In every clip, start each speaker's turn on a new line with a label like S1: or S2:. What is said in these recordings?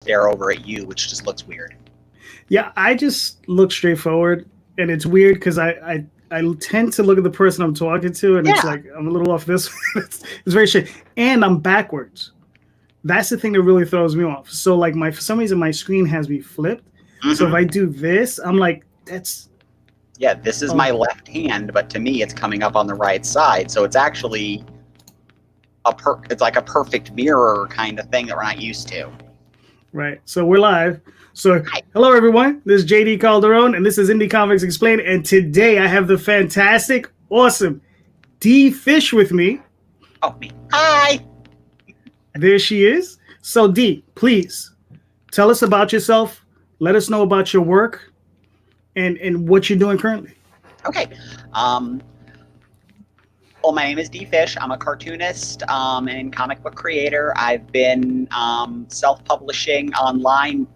S1: stare over at you, which just looks weird.
S2: Yeah, I just look straightforward, and it's weird because I tend to look at the person I'm talking to, and it's
S1: Yeah.
S2: like I'm a little off this. It's very strange, and I'm backwards. That's the thing that really throws me off. So like for some reason my screen has me flipped. So if I do this, I'm like, that's
S1: Yeah, this is my left hand, but to me it's coming up on the right side. So it's actually it's like a perfect mirror kind of thing that we're not used to.
S2: Right. So we're live. So hello everyone. This is JD Calderon and this is Indie Comics Explained. And today I have the fantastic, awesome Dee Fish with me.
S1: Oh, me. Hi.
S2: There she is. So Dee, please tell us about yourself. Let us know about your work and what you're doing currently.
S1: Okay. Well, my name is Dee Fish. I'm a cartoonist and comic book creator. I've been self-publishing online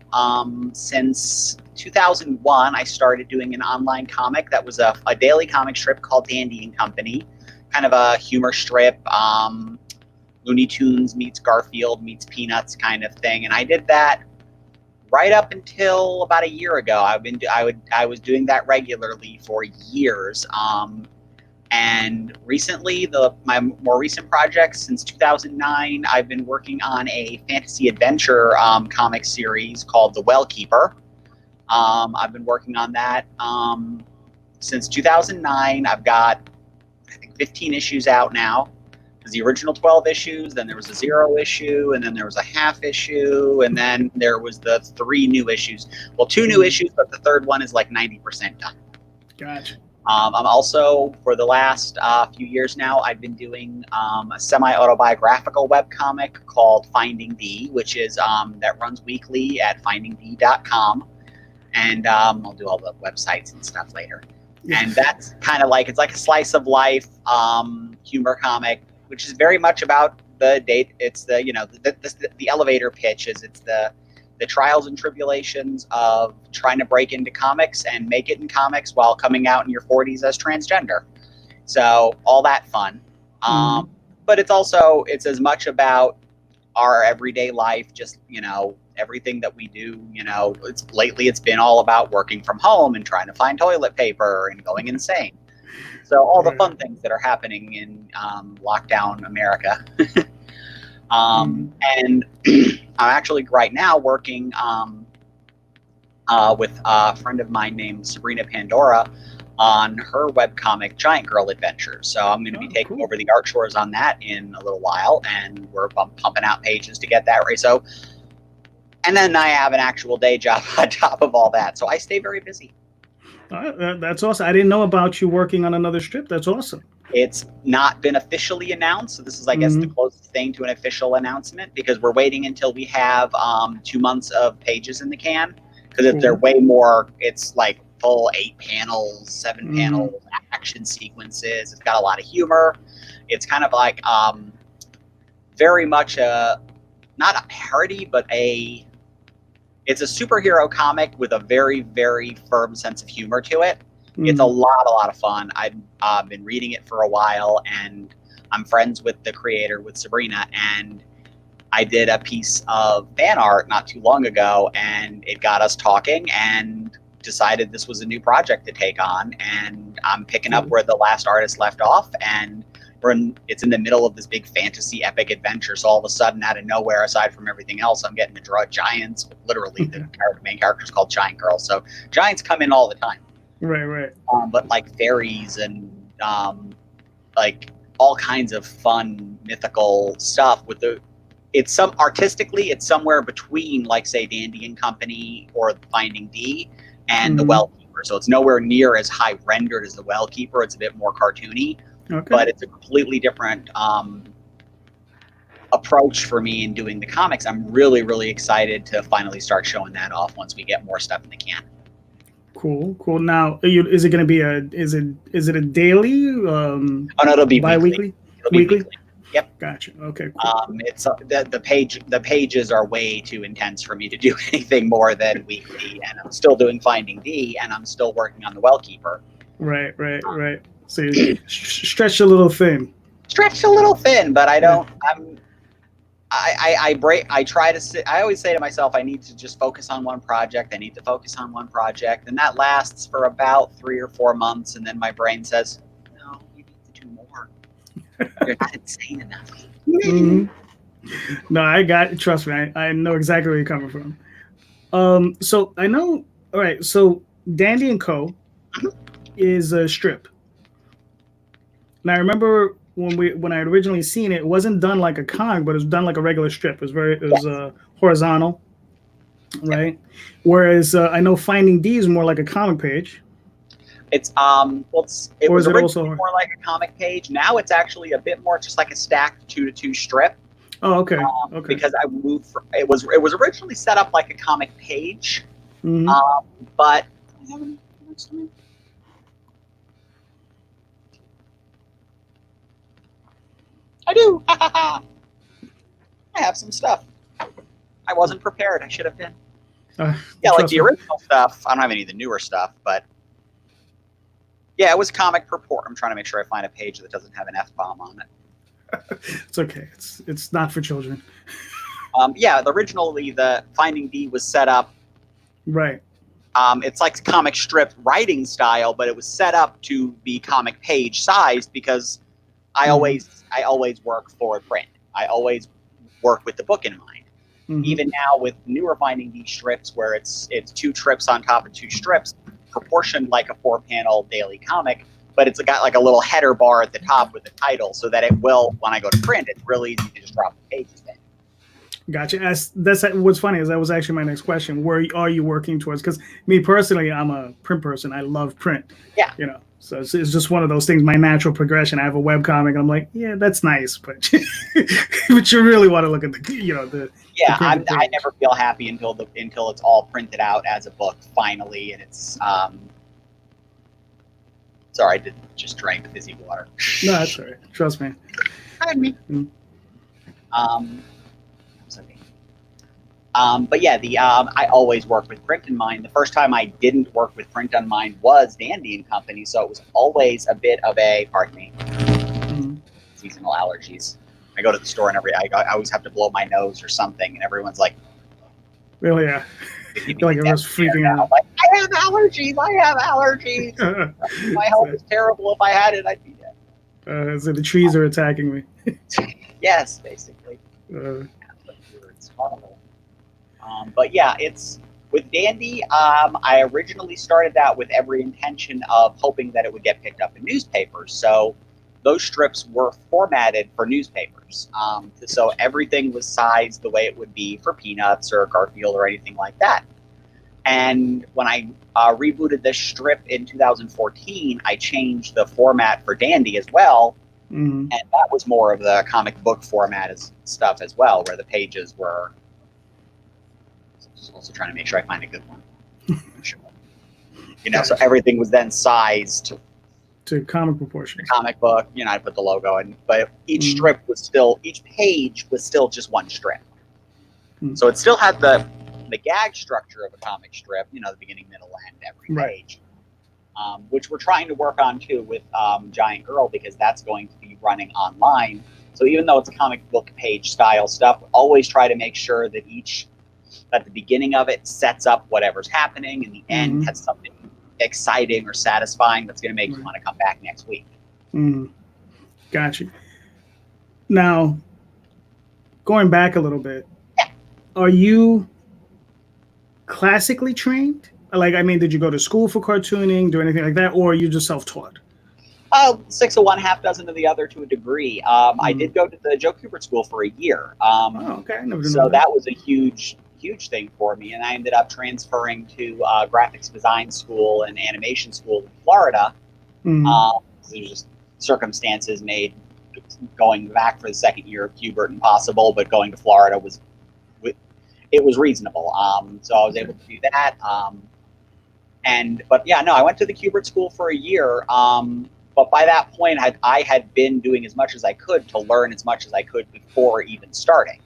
S1: since 2001. I started doing an online comic that was a daily comic strip called Dandy and Company, kind of a humor strip, Looney Tunes meets Garfield meets Peanuts kind of thing. And I did that right up until about a year ago. I was doing that regularly for years. And recently, my more recent projects since 2009, I've been working on a fantasy adventure comic series called The Well Keeper. I've been working on that since 2009. I've got, I think, 15 issues out now. There's the original 12 issues, then there was a 0 issue, and then there was a half issue, and then there was the 3 new issues. Well, 2 new issues, but the third one is like 90% done.
S2: Gotcha.
S1: I'm also, for the last few years now, I've been doing a semi-autobiographical webcomic called Finding Dee, which is that runs weekly at findingdee.com. And I'll do all the websites and stuff later. Yeah. And that's kind of like, it's like a slice of life humor comic, which is very much about the date. It's the, you know, the elevator pitch is it's the trials and tribulations of trying to break into comics and make it in comics while coming out in your 40s as transgender. So all that fun. But it's as much about our everyday life, just, you know, everything that we do, you know, lately it's been all about working from home and trying to find toilet paper and going insane. So all the fun things that are happening in lockdown America. And I'm actually right now working with a friend of mine named Sabrina Pandora on her webcomic Giant Girl Adventures. So I'm going to be taking over the art chores on that in a little while, and we're pumping out pages to get that right. So, and then I have an actual day job on top of all that. So I stay very busy.
S2: That's awesome. I didn't know about you working on another strip. That's awesome.
S1: It's not been officially announced, so this is, I guess, the closest thing to an official announcement, because we're waiting until we have 2 months of pages in the can, because if they're way more, it's like full 8 panels, 7 panels, action sequences. It's got a lot of humor. It's kind of like very much not a parody, but it's a superhero comic with a very, very firm sense of humor to it. It's a lot of fun. I've been reading it for a while, and I'm friends with the creator, with Sabrina, and I did a piece of fan art not too long ago, and it got us talking and decided this was a new project to take on, and I'm picking up where the last artist left off, and it's in the middle of this big fantasy epic adventure, so all of a sudden, out of nowhere, aside from everything else, I'm getting to draw giants. Literally, the main character is called Giant Girl, so giants come in all the time.
S2: Right.
S1: But like fairies and like all kinds of fun mythical stuff artistically it's somewhere between, like, say, Dandy and Company or Finding Dee and The Well Keeper. So it's nowhere near as high rendered as The Well Keeper. It's a bit more cartoony, but it's a completely different approach for me in doing the comics. I'm really, really excited to finally start showing that off once we get more stuff in the can.
S2: Cool. Now, is it going to be is it a daily?
S1: Oh no, it'll be
S2: bi-weekly.
S1: It'll be weekly. Yep.
S2: Gotcha. Okay. Cool.
S1: It's the pages are way too intense for me to do anything more than weekly, and I'm still doing Finding Dee, and I'm still working on The Well Keeper.
S2: Right. So you stretch a little thin.
S1: But I don't. I try to sit. I always say to myself, I need to just focus on one project. I need to focus on one project, and that lasts for about 3 or 4 months, and then my brain says, "No, you need to do more. You're not insane enough."
S2: Mhm. No, I got. Trust me, I know exactly where you're coming from. So I know. All right, so Dandy and Co. is a strip. Now I remember when I had originally seen it, it wasn't done like a comic, but it was done like a regular strip. It was horizontal, right? Whereas I know Finding D is more like a comic page.
S1: It
S2: Or
S1: was
S2: is it
S1: originally
S2: also?
S1: more like a comic page. Now it's actually a bit more just like a stacked 2-to-2 strip.
S2: Oh, okay, okay.
S1: Because I moved from, it was originally set up like a comic page,
S2: Hmm.
S1: but I do. I have some stuff. I wasn't prepared. I should have been. Yeah, like the original stuff. I don't have any of the newer stuff, but yeah, it was comic purport. I'm trying to make sure I find a page that doesn't have an F-bomb on it.
S2: It's okay. It's not for children.
S1: Yeah, originally the Finding D was set up.
S2: Right.
S1: It's like comic strip writing style, but it was set up to be comic page sized because I always work for print. I always work with the book in mind. Mm-hmm. Even now with newer Finding D strips, where it's 2 strips on top of 2 strips, proportioned like a 4-panel daily comic, but it's got like a little header bar at the top with the title, so that it will, when I go to print, it's really easy to just drop the pages in.
S2: Gotcha. That's what's funny is that was actually my next question. Where are you working towards? Because me personally, I'm a print person. I love print.
S1: Yeah.
S2: You know, so it's just one of those things. My natural progression. I have a web comic. I'm like, yeah, that's nice, but but you really want to look at the
S1: Yeah, I never feel happy until it's all printed out as a book finally, and it's Sorry, I did just drank fizzy water.
S2: No, that's all right. Trust me.
S1: Pardon me. But yeah, I always work with print in mind. The first time I didn't work with print in mind was Dandy and Company, so it was always a bit of a, pardon me, seasonal allergies. I go to the store and I always have to blow my nose or something, and everyone's like,
S2: really? Yeah. I feel like everyone's freaking out.
S1: Like, I have allergies. My health is terrible. If I had it, I'd be dead.
S2: So the trees are attacking me.
S1: Yes, basically. It's horrible. But yeah, it's with Dandy. I originally started that with every intention of hoping that it would get picked up in newspapers. So those strips were formatted for newspapers. So everything was sized the way it would be for Peanuts or Garfield or anything like that. And when I rebooted this strip in 2014, I changed the format for Dandy as well. Mm-hmm. And that was more of the comic book format stuff as well, where the pages were. Just also trying to make sure I find a good one. So everything was then sized
S2: to comic proportions.
S1: Comic book, I put the logo in, but each page was still just one strip. So it still had the gag structure of a comic strip, the beginning, middle, end, every page, which we're trying to work on too with Giant Girl, because that's going to be running online. So even though it's a comic book page style stuff, always try to make sure that at the beginning of it sets up whatever's happening, and the end has something exciting or satisfying that's going to make you want to come back next week.
S2: Gotcha. Now, going back a little bit, are you classically trained? Like, I mean, did you go to school for cartooning, do anything like that, or are you just self-taught?
S1: 6 of one, half dozen of the other to a degree. I did go to the Joe Kubert School for a year.
S2: Okay.
S1: So that was a huge thing for me, and I ended up transferring to graphics design school and animation school in Florida. There's just circumstances made going back for the second year of Kubert impossible, but going to Florida was reasonable. So I was able to do that. I went to the Kubert School for a year. But by that point, I had been doing as much as I could to learn as much as I could before even starting.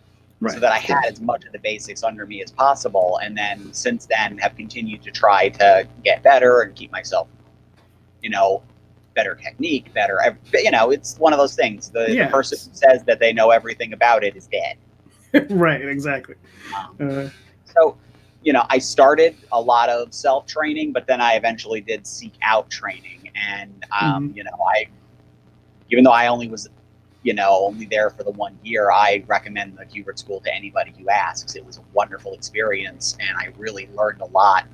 S1: So that I had as much of the basics under me as possible, and then since then have continued to try to get better and keep myself, better technique, better. It's one of those things. The person who says that they know everything about it is dead.
S2: Right, exactly. Uh,
S1: So, I started a lot of self-training, but then I eventually did seek out training. And,
S2: mhm,
S1: even though I only was, only there for the 1 year, I recommend the Hubert School to anybody who asks. It was a wonderful experience, and I really learned a lot.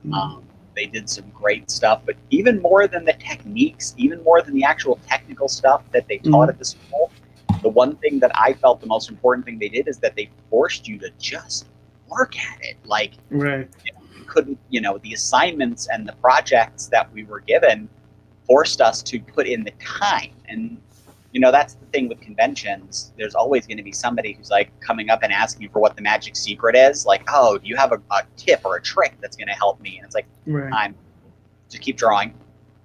S2: mhm,
S1: Um, they did some great stuff, but even more than the techniques, even more than the actual technical stuff that they taught
S2: mhm.
S1: at the school, the one thing that I felt the most important thing they did is that they forced you to just work at it. Like,
S2: Right.
S1: you couldn't, the assignments and the projects that we were given forced us to put in the time. And, that's the thing with conventions. There's always going to be somebody who's like coming up and asking you for what the magic secret is. Like, oh, do you have a tip or a trick that's going to help me? And it's like,
S2: Right.
S1: I'm just keep drawing,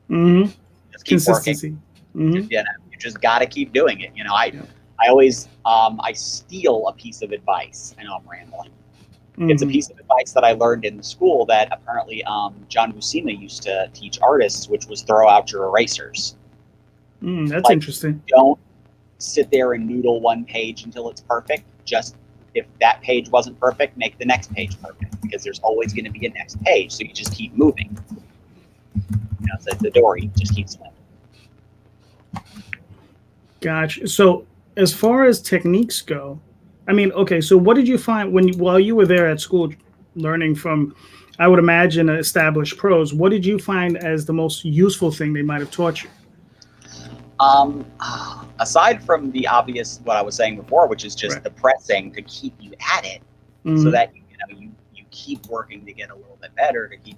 S2: Hmm.
S1: just keep working.
S2: Consistency. Hmm.
S1: You just got to keep doing it.
S2: Yeah.
S1: I always, I steal a piece of advice. I know I'm rambling. It's a
S2: Hmm.
S1: piece of advice that I learned in the school that apparently John Buscema used to teach artists, which was throw out your erasers.
S2: That's
S1: Like,
S2: interesting.
S1: don't sit there and noodle one page until it's perfect. Just if that page wasn't perfect, make the next page perfect, because there's always going to be a next page. So you just keep moving. It's like the door. You just keep swimming.
S2: Gotcha. So, as far as techniques go, I mean, okay. So, what did you find while you were there at school, learning from, I would imagine, established pros? What did you find as the most useful thing they might have taught you?
S1: Um, Aside from the obvious, what I was saying before, which is just
S2: Right.
S1: the pressing to keep you at it, so
S2: Hmm.
S1: that you keep working to get a little bit better, to keep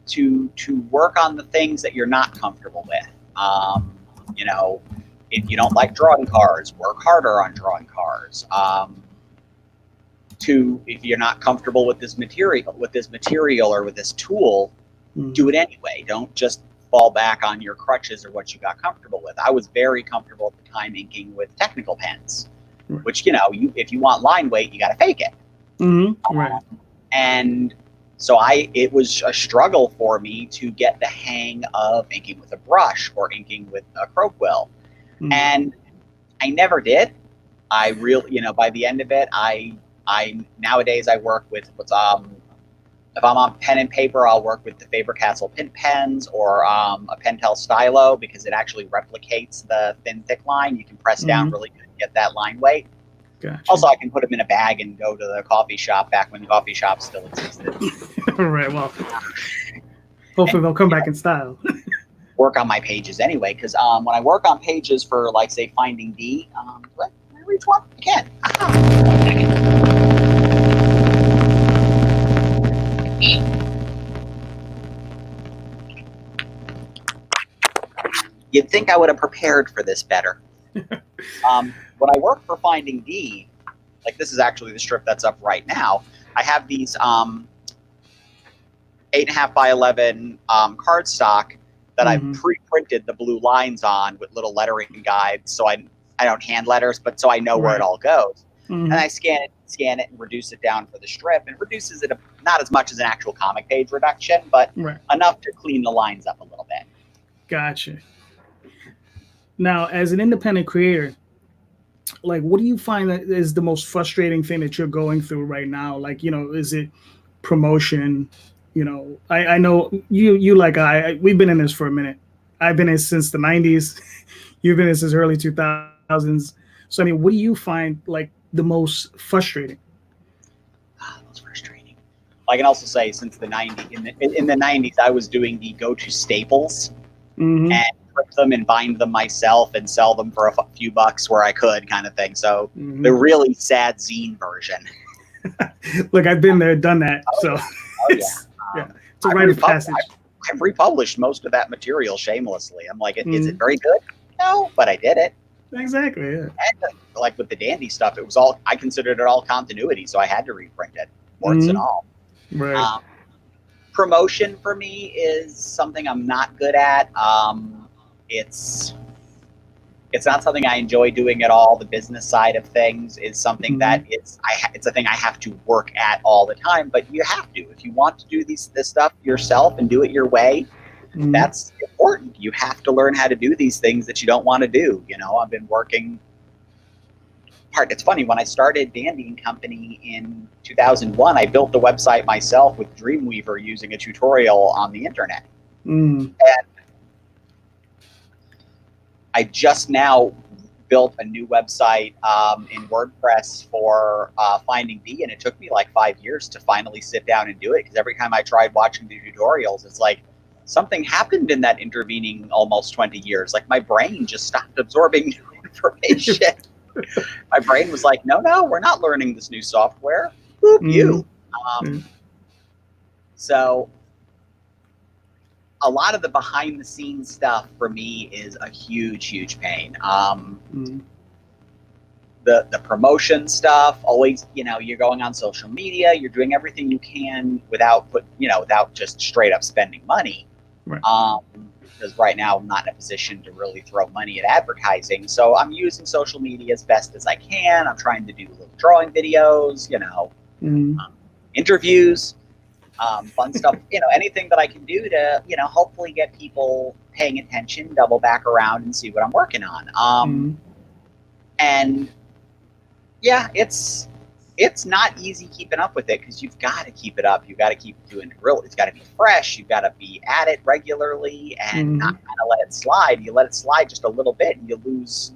S1: to work on the things that you're not comfortable with. You know, if you don't like drawing cards, work harder on drawing cards. If you're not comfortable with this material or with this tool, do it anyway. Don't just fall back on your crutches or what you got comfortable with. I was very comfortable at the time inking with technical pens,
S2: Right.
S1: which, if you want line weight, you got to fake it.
S2: Right.
S1: And so it was a struggle for me to get the hang of inking with a brush or inking with a crow quill.
S2: Mhm.
S1: And I never did. I really, by the end of it, I nowadays I work with if I'm on pen and paper, I'll work with the Faber-Castell Pint pens or a Pentel stylo, because it actually replicates the thin, thick line. You can press down really good and get that line weight.
S2: Gotcha.
S1: Also, I can put them in a bag and go to the coffee shop back when coffee shops still existed.
S2: Right. Well, hopefully they'll come back in style.
S1: Work on my pages anyway, because when I work on pages for, like, say, Finding Dee, can I reach one? I can. One second. You'd think I would have prepared for this better. When I work for Finding Dee, like, this is actually the strip that's up right now, I have these 8.5 by 11 cardstock that I've pre-printed the blue lines on with little lettering guides, so I don't hand letters, but so I know where it all goes. And I scan it, and reduce it down for the strip, and reduces it not as much as an actual comic page reduction, but enough to clean the lines up a little bit.
S2: Gotcha. Now, as an independent creator, like, what do you find that is the most frustrating thing that you're going through right now? Like, is it promotion? I know you like we've been in this for a minute. I've been in since the 90s. You've been in since early 2000s. So, I mean, what do you find like the most frustrating?
S1: Most frustrating. I can also say, since the 90s, in the 90s, I was doing the go-to staples and print them and bind them myself and sell them for a few bucks where I could, kind of thing. So the really sad zine version.
S2: Look, I've been there, done that. So it's a rite of passage.
S1: I've republished most of that material shamelessly. I'm like, is it very good? No, but I did it.
S2: Exactly. Yeah.
S1: And like with the Dandy stuff, it was all, I considered it all continuity, so I had to reprint it, warts and all.
S2: Right.
S1: Promotion for me is something I'm not good at. It's not something I enjoy doing at all. The business side of things is something that it's a thing I have to work at all the time. But you have to, if you want to do this stuff yourself and do it your way. That's important. You have to learn how to do these things that you don't want to do. I've been working part. It's funny, when I started Dandy and Company in 2001, I built the website myself with Dreamweaver using a tutorial on the internet. And I just now built a new website in WordPress for Finding Dee, and it took me like 5 years to finally sit down and do it, because every time I tried watching the tutorials, it's like something happened in that intervening almost 20 years. Like my brain just stopped absorbing new information. My brain was like, no, we're not learning this new software. Boop, you. So a lot of the behind the scenes stuff for me is a huge pain. The promotion stuff, always, you're going on social media, you're doing everything you can without just straight up spending money.
S2: Right.
S1: Because right now I'm not in a position to really throw money at advertising. So I'm using social media as best as I can. I'm trying to do little drawing videos, interviews, fun stuff, anything that I can do to, hopefully get people paying attention, double back around and see what I'm working on. And yeah, it's not easy keeping up with it, because you've got to keep it up. You've got to keep doing it real. It's got to be fresh. You've got to be at it regularly and not kind of let it slide. You let it slide just a little bit and you lose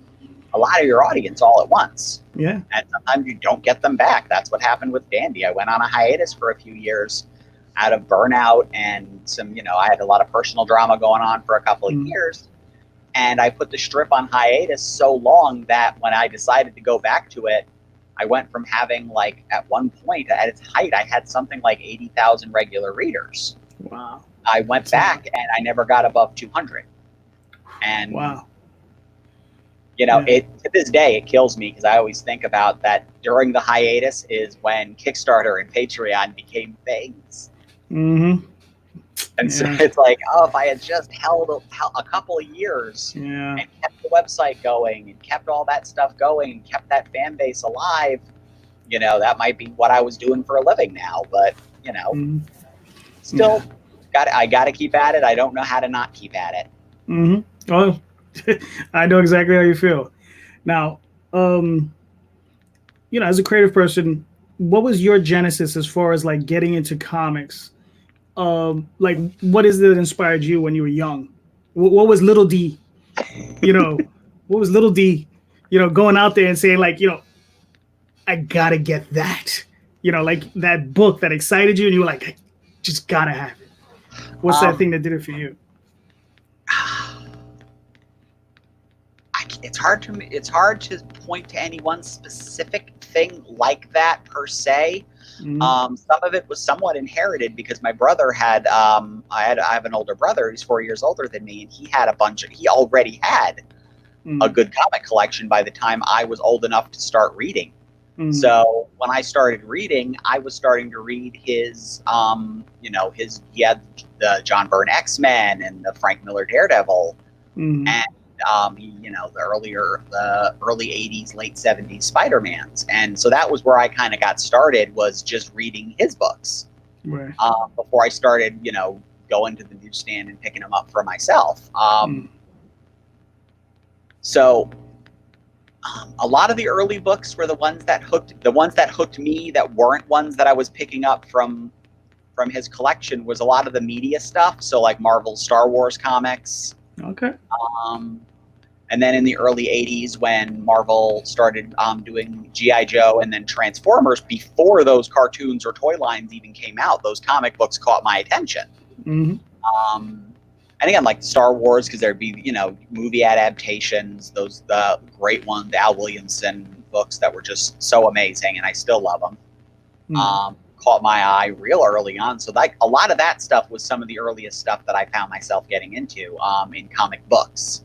S1: a lot of your audience all at once.
S2: Yeah.
S1: And sometimes you don't get them back. That's what happened with Dandy. I went on a hiatus for a few years out of burnout and some, I had a lot of personal drama going on for a couple of years. And I put the strip on hiatus so long that when I decided to go back to it, I went from having, like, at one point, at its height, I had something like 80,000 regular readers.
S2: Wow.
S1: I went back and I never got above 200. And,
S2: wow.
S1: To this day, it kills me, because I always think about that during the hiatus is when Kickstarter and Patreon became things. And so it's like, if I had just held a couple of years and kept the website going and kept all that stuff going and kept that fan base alive, that might be what I was doing for a living now. But, still, I got to keep at it. I don't know how to not keep at it.
S2: Well, I know exactly how you feel. Now, as a creative person, what was your genesis as far as like getting into comics? Like, what is it that inspired you when you were young? What was little D? What was little D? Going out there and saying like, I gotta get that. Like that book that excited you, and you were like, I just gotta have it. What's that thing that did it for you?
S1: It's hard to point to any one specific thing like that per se. Some of it was somewhat inherited, because my brother had I have an older brother who's 4 years older than me, and he already had a good comic collection by the time I was old enough to start reading. So when I started reading, I was starting to read his he had the John Byrne X-Men and the Frank Miller Daredevil, and the early 80s, late 70s Spider-Mans. And so that was where I kind of got started, was just reading his books.
S2: Right.
S1: Before I started, going to the newsstand and picking them up for myself. So a lot of the early books were the ones that hooked me, that weren't ones that I was picking up from his collection, was a lot of the media stuff. So like Marvel's Star Wars comics.
S2: Okay.
S1: And then in the early 80s, when Marvel started doing G.I. Joe and then Transformers, before those cartoons or toy lines even came out, those comic books caught my attention. And again, like Star Wars, because there'd be, movie adaptations, the great ones, the Al Williamson books that were just so amazing, and I still love them. Caught my eye real early on. So like a lot of that stuff was some of the earliest stuff that I found myself getting into in comic books.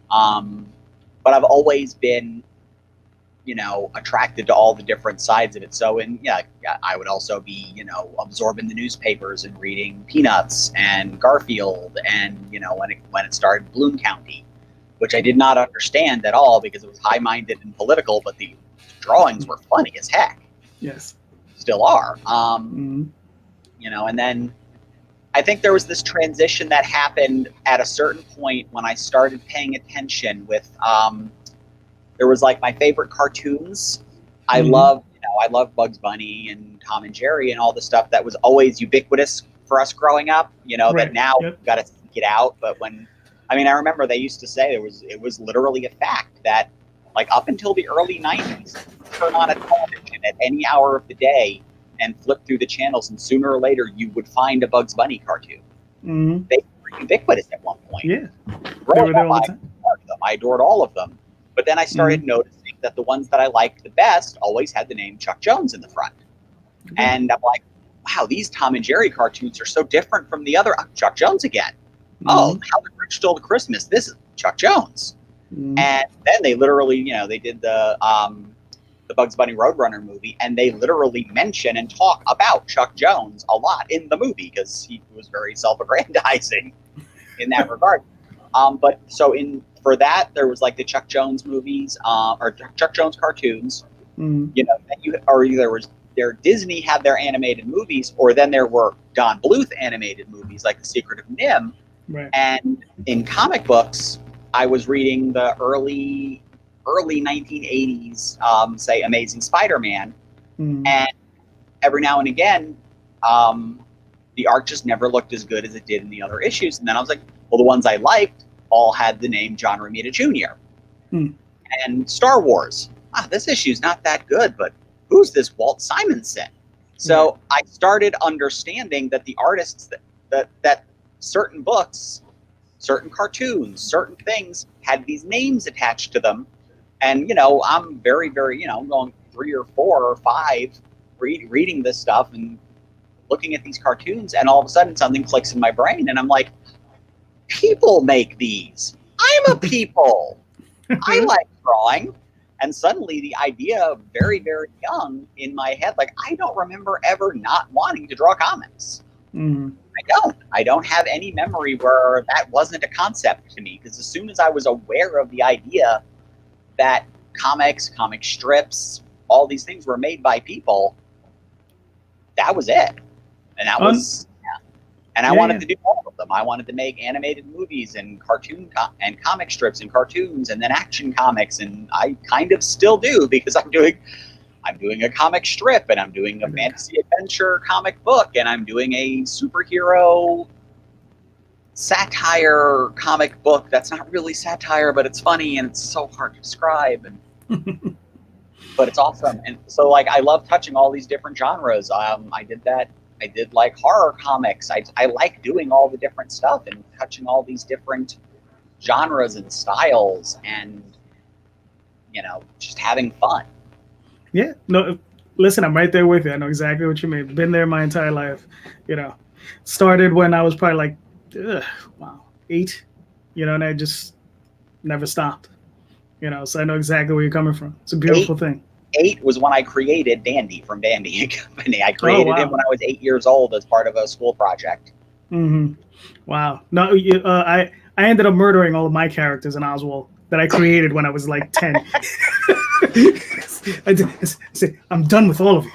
S1: But I've always been, attracted to all the different sides of it. So, I would also be, absorbing the newspapers and reading Peanuts and Garfield, and, when it started Bloom County, which I did not understand at all, because it was high-minded and political, but the drawings were funny as heck.
S2: Yes.
S1: Still are. And then I think there was this transition that happened at a certain point when I started paying attention with there was like my favorite cartoons. I love Bugs Bunny and Tom and Jerry and all the stuff that was always ubiquitous for us growing up. That now we've got to seek it out. But I remember they used to say it was literally a fact that like up until the early 90s, turn on a television at any hour of the day and flip through the channels, and sooner or later you would find a Bugs Bunny cartoon. They were ubiquitous at one point.
S2: Yeah, they were there all the time.
S1: I adored all of them. But then I started noticing that the ones that I liked the best always had the name Chuck Jones in the front. And I'm like, wow, these Tom and Jerry cartoons are so different from the other. Chuck Jones again. Oh, How the Grinch Stole Christmas. This is Chuck Jones. And then they literally, they did the Bugs Bunny Roadrunner movie, and they literally mention and talk about Chuck Jones a lot in the movie because he was very self-aggrandizing in that regard. But so for that, there was like the Chuck Jones movies, or Chuck Jones cartoons. Disney had their animated movies, or then there were Don Bluth animated movies like The Secret of Nim.
S2: Right.
S1: And in comic books, I was reading the early 1980s, say Amazing Spider-Man, and every now and again, the art just never looked as good as it did in the other issues. And then I was like, well, the ones I liked all had the name John Romita Jr. And Star Wars. This issue's not that good, but who's this Walt Simonson? So I started understanding that the artists that certain books, certain cartoons, certain things had these names attached to them. And, I'm very, very, I'm going 3 or 4 or 5 reading this stuff and looking at these cartoons, and all of a sudden something clicks in my brain, and I'm like, people make these. I'm a people. I like drawing. And suddenly the idea, very, very young in my head, like I don't remember ever not wanting to draw comics. I don't have any memory where that wasn't a concept to me, because as soon as I was aware of the idea that comics, comic strips, all these things were made by people, that was it. And that was... And I wanted to do all of them. I wanted to make animated movies and and comic strips and cartoons and then action comics, and I kind of still do, because I'm doing a comic strip, and I'm doing a fantasy adventure comic book, and I'm doing a superhero satire comic book that's not really satire, but it's funny and it's so hard to describe, and but it's awesome. And so like I love touching all these different genres. I did that. I did like horror comics. I like doing all the different stuff and touching all these different genres and styles, and just having fun.
S2: Yeah, no, listen, I'm right there with you. I know exactly what you mean. Been there my entire life. Started when I was probably like 8, and I just never stopped. So I know exactly where you're coming from. It's a beautiful thing.
S1: 8 was when I created Dandy from Dandy and Company. I created him when I was 8 years old as part of a school project.
S2: Wow. No, I ended up murdering all of my characters in Oswald that I created when I was like 10. I'm done with all of you.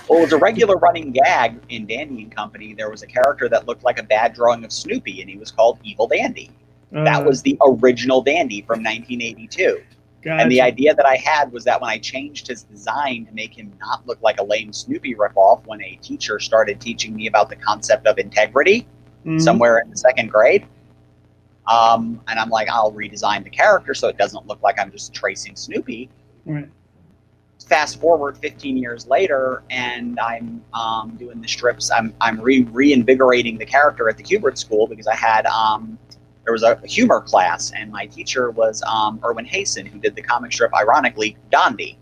S1: Well, it was a regular running gag in Dandy and Company. There was a character that looked like a bad drawing of Snoopy, and he was called Evil Dandy. That was the original Dandy from 1982.
S2: Gotcha.
S1: And the idea that I had was that when I changed his design to make him not look like a lame Snoopy ripoff, when a teacher started teaching me about the concept of integrity somewhere in the 2nd grade, and I'm like, I'll redesign the character so it doesn't look like I'm just tracing Snoopy.
S2: Right.
S1: Fast forward 15 years later, and I'm doing the strips. I'm reinvigorating the character at the Hubert School, because I had there was a humor class, and my teacher was Erwin Hasen, who did the comic strip, ironically, Dondi,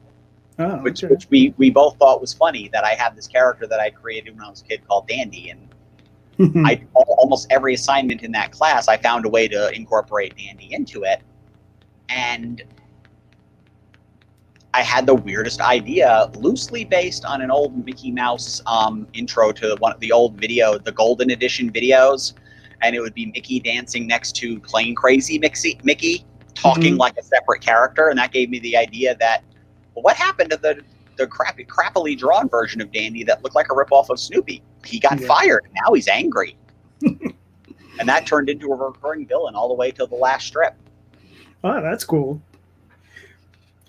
S1: which we both thought was funny, that I had this character that I created when I was a kid called Dandy, and almost every assignment in that class, I found a way to incorporate Dandy into it, and I had the weirdest idea, loosely based on an old Mickey Mouse intro to one of the old the Golden Edition videos. And it would be Mickey dancing next to plain crazy Mickey talking like a separate character. And that gave me the idea that, well, what happened to the crappily drawn version of Dandy that looked like a ripoff of Snoopy? He got fired, and now he's angry. And that turned into a recurring villain all the way to the last strip.
S2: Oh, that's cool.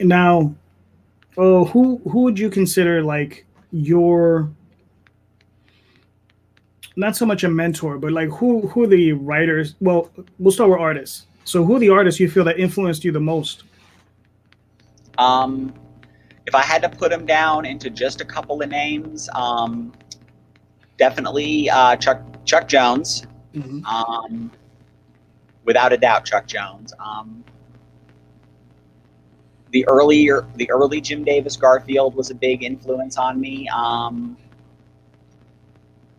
S2: Now, who would you consider like your, not so much a mentor, but like who are the writers? Well, we'll start with artists. So who are the artists you feel that influenced you the most?
S1: Um, if I had to put them down into just a couple of names, definitely Chuck Jones.
S2: Hmm.
S1: Um, without a doubt, Chuck Jones. The early Jim Davis Garfield was a big influence on me.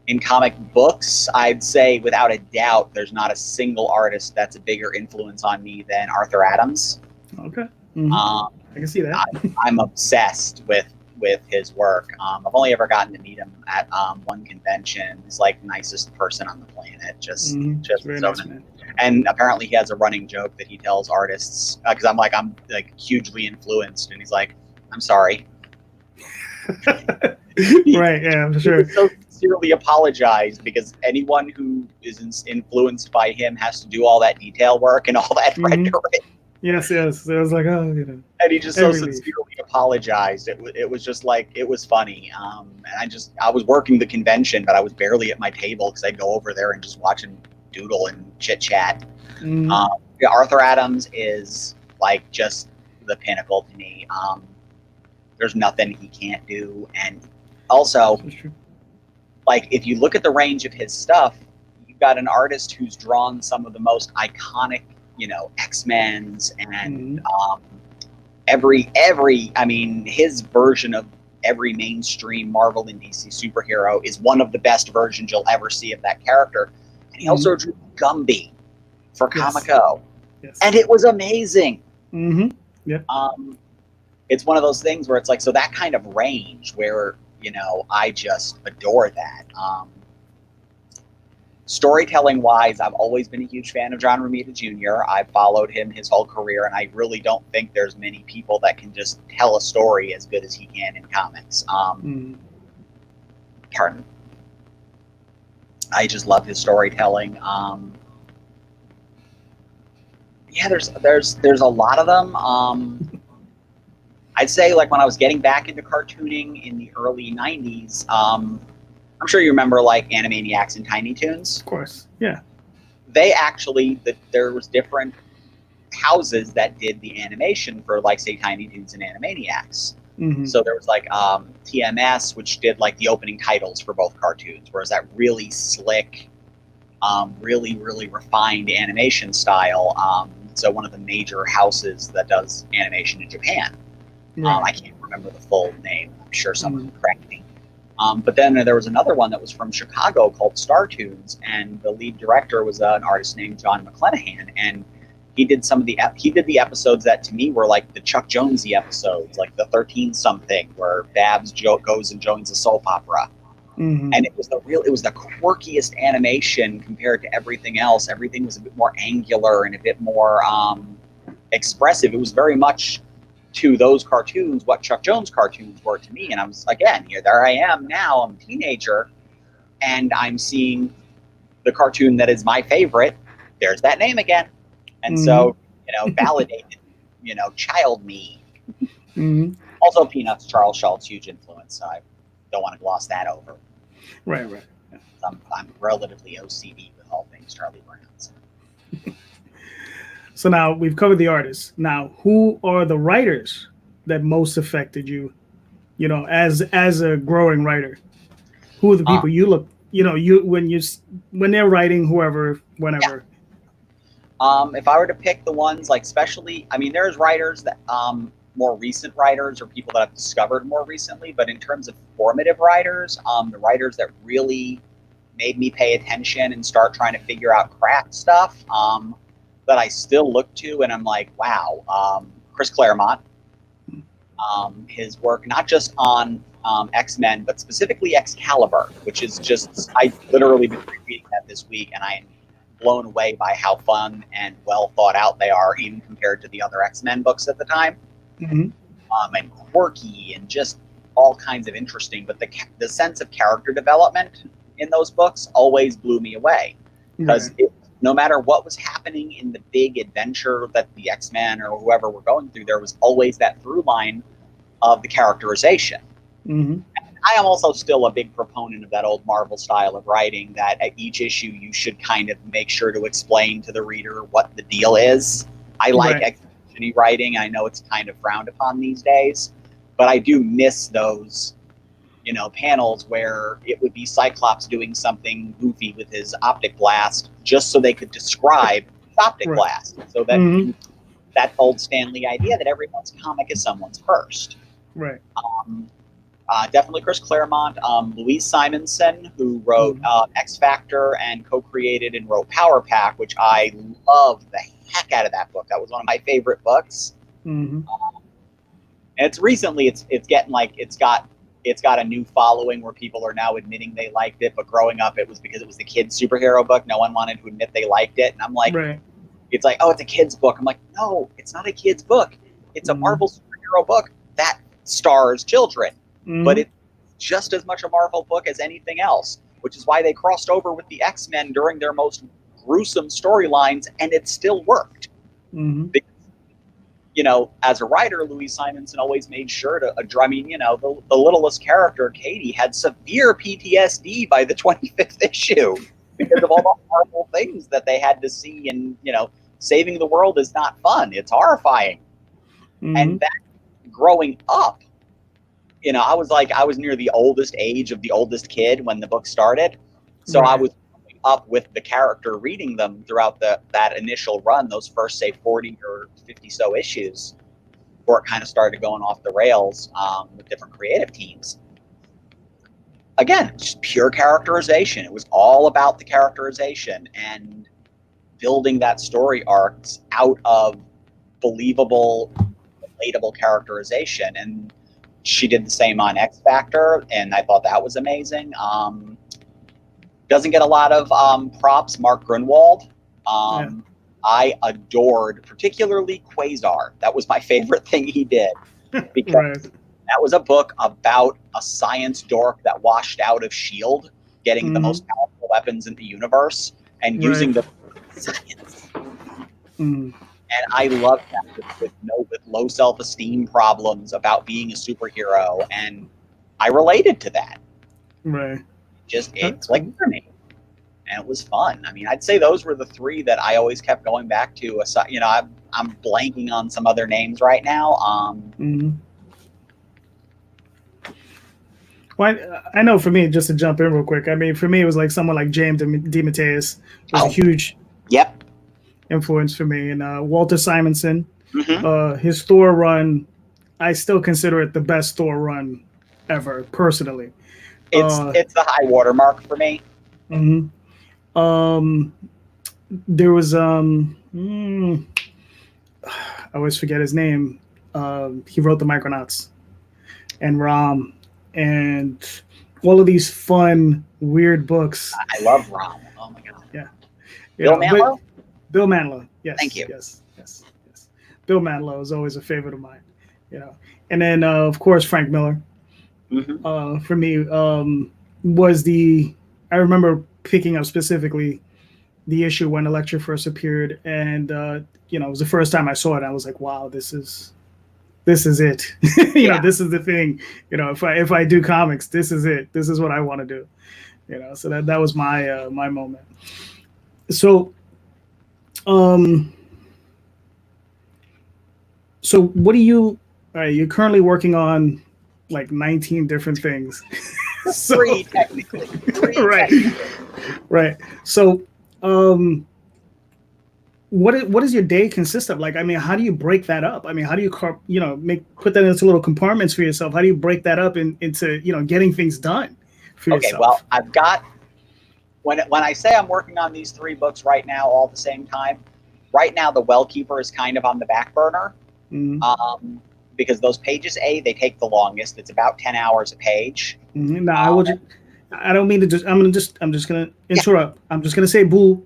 S1: In comic books, I'd say without a doubt, there's not a single artist that's a bigger influence on me than Arthur Adams.
S2: Okay. Hmm.
S1: Um,
S2: I can see that.
S1: I'm obsessed with his work. I've only ever gotten to meet him at one convention. He's like the nicest person on the planet. Just
S2: Very
S1: so
S2: nice, man.
S1: And apparently he has a running joke that he tells artists because I'm like hugely influenced, and he's like, I'm sorry.
S2: Right, yeah, for sure.
S1: He so sincerely apologized because anyone who is influenced by him has to do all that detail work and all that rendering.
S2: Yes. So I was like, oh,
S1: And he just so sincerely apologized. It was just like, it was funny. And I was working the convention, but I was barely at my table because I'd go over there and just watch him doodle and chit chat. Yeah, Arthur Adams is like just the pinnacle to me. There's nothing he can't do. And also, like, if you look at the range of his stuff, you've got an artist who's drawn some of the most iconic, X-Men's and I mean, his version of every mainstream Marvel and DC superhero is one of the best versions you'll ever see of that character. And he also drew Gumby for Comico. Yes. And it was amazing.
S2: Yeah.
S1: It's one of those things where it's like, so that kind of range where, I just adore that. Storytelling wise, I've always been a huge fan of John Romita Jr. I've followed him his whole career, and I really don't think there's many people that can just tell a story as good as he can in comics. Pardon. I just love his storytelling. Yeah, there's a lot of them. I'd say, like, when I was getting back into cartooning in the early 90s, I'm sure you remember, like, Animaniacs and Tiny Toons.
S2: Of course, yeah.
S1: They actually, there was different houses that did the animation for, like, say, Tiny Toons and Animaniacs. So there was, like, TMS, which did, like, the opening titles for both cartoons, whereas that really slick, really, really refined animation style. So one of the major houses that does animation in Japan. Right. I can't remember the full name. I'm sure someone will correct me. But then there was another one that was from Chicago called Star Toons, and the lead director was an artist named John McClenahan, and he did the episodes that to me were like the Chuck Jonesy episodes, like the 13 something where Babs goes and joins a soap opera. And it was the quirkiest animation compared to everything else. Everything was a bit more angular and a bit more expressive. It was very much to those cartoons what Chuck Jones cartoons were to me. And I was, again, there I am now, I'm a teenager, and I'm seeing the cartoon that is my favorite. There's that name again. And so, validated, child me. Also Peanuts, Charles Schultz, huge influence. So I don't want to gloss that over.
S2: Right.
S1: Yeah. I'm relatively OCD with all things Charlie Brown. So.
S2: So now we've covered the artists. Now, who are the writers that most affected you, as a growing writer? Who are the people you look, when they're writing, whoever, whenever?
S1: Yeah. If I were to pick the ones, like, especially, I mean, there's writers that, more recent writers or people that I've discovered more recently, but in terms of formative writers, the writers that really made me pay attention and start trying to figure out craft stuff, that I still look to, and I'm like, wow. Chris Claremont, his work not just on X-Men, but specifically Excalibur, which is just, I literally been reading that this week, and I am blown away by how fun and well thought out they are, even compared to the other X-Men books at the time. And quirky and just all kinds of interesting, but the sense of character development in those books always blew me away, because no matter what was happening in the big adventure that the X-Men or whoever were going through, there was always that through line of the characterization.
S2: Mm-hmm.
S1: I am also still a big proponent of that old Marvel style of writing, that at each issue you should kind of make sure to explain to the reader what the deal is. I like exposition-y writing. I know it's kind of frowned upon these days, but I do miss those, you know, panels where it would be Cyclops doing something goofy with his optic blast just so they could describe his optic blast. So that that old Stan Lee idea that everyone's comic is someone's first.
S2: Right.
S1: Definitely Chris Claremont. Louise Simonson, who wrote X Factor and co-created and wrote Power Pack, which I love the heck out of that book. That was one of my favorite books.
S2: Mm-hmm.
S1: And it's recently, it's getting like it's got a new following where people are now admitting they liked it. But growing up, it was because it was the kids' superhero book. No one wanted to admit they liked it, and I'm like, it's like, oh, it's a kids' book. I'm like, no, it's not a kids' book. It's a Marvel superhero book that stars children. But it's just as much a Marvel book as anything else, which is why they crossed over with the X-Men during their most gruesome storylines, and it still worked. Because, you know, as a writer, Louise Simonson always made sure to, I mean, you know, the littlest character, Katie, had severe PTSD by the 25th issue because of all the horrible things that they had to see. And, you know, saving the world is not fun. It's horrifying. And that, growing up, you know, I was near the oldest age of the oldest kid when the book started. So I was growing up with the character reading them throughout that initial run, those first, say, 40 or 50 so issues, before it kind of started going off the rails with different creative teams. Again, just pure characterization. It was all about the characterization and building that story arcs out of believable, relatable characterization. And she did the same on X Factor, and I thought that was amazing. Doesn't get a lot of props, Mark Grunwald. I adored, particularly Quasar. That was my favorite thing he did, because that was a book about a science dork that washed out of S.H.I.E.L.D., getting the most powerful weapons in the universe and using the science. And I love that with low self-esteem problems about being a superhero, and I related to that. Just it clicked for me, and it was fun. I mean, I'd say those were the three that I always kept going back to. You know, I'm blanking on some other names right now.
S2: Well, I know for me, just to jump in real quick, I mean, for me, it was like someone like James DeMatteis was a huge influence for me, and Walter Simonson, his Thor run, I still consider it the best Thor run ever, personally.
S1: It's the high watermark for me.
S2: There was I always forget his name. He wrote the Micronauts and Rom and all of these fun, weird books.
S1: I love Rom. Oh my god.
S2: Yeah.
S1: Bill Mantlo?
S2: Bill Mantlo, yes.
S1: Thank you.
S2: Yes. Bill Mantlo is always a favorite of mine, you know. And then, of course, Frank Miller. For me, was I remember picking up specifically the issue when Elektra first appeared, and you know, it was the first time I saw it. I was like, wow, this is it. You know, this is the thing. You know, if I do comics, this is it. This is what I want to do. You know, so that was my my moment. So. So what do you? You're currently working on like 19 different things.
S1: So, three technically.
S2: Right. So, what does your day consist of? Like, I mean, how do you break that up? I mean, how do you put that into little compartments for yourself? How do you break that up into getting things done for yourself?
S1: Okay, well, I've got when I say I'm working on these three books right now all at the same time. Right now, The Wellkeeper is kind of on the back burner. Because those pages, they take the longest. It's about 10 hours a page.
S2: No, I don't mean to I'm just gonna interrupt. I'm just gonna say boo.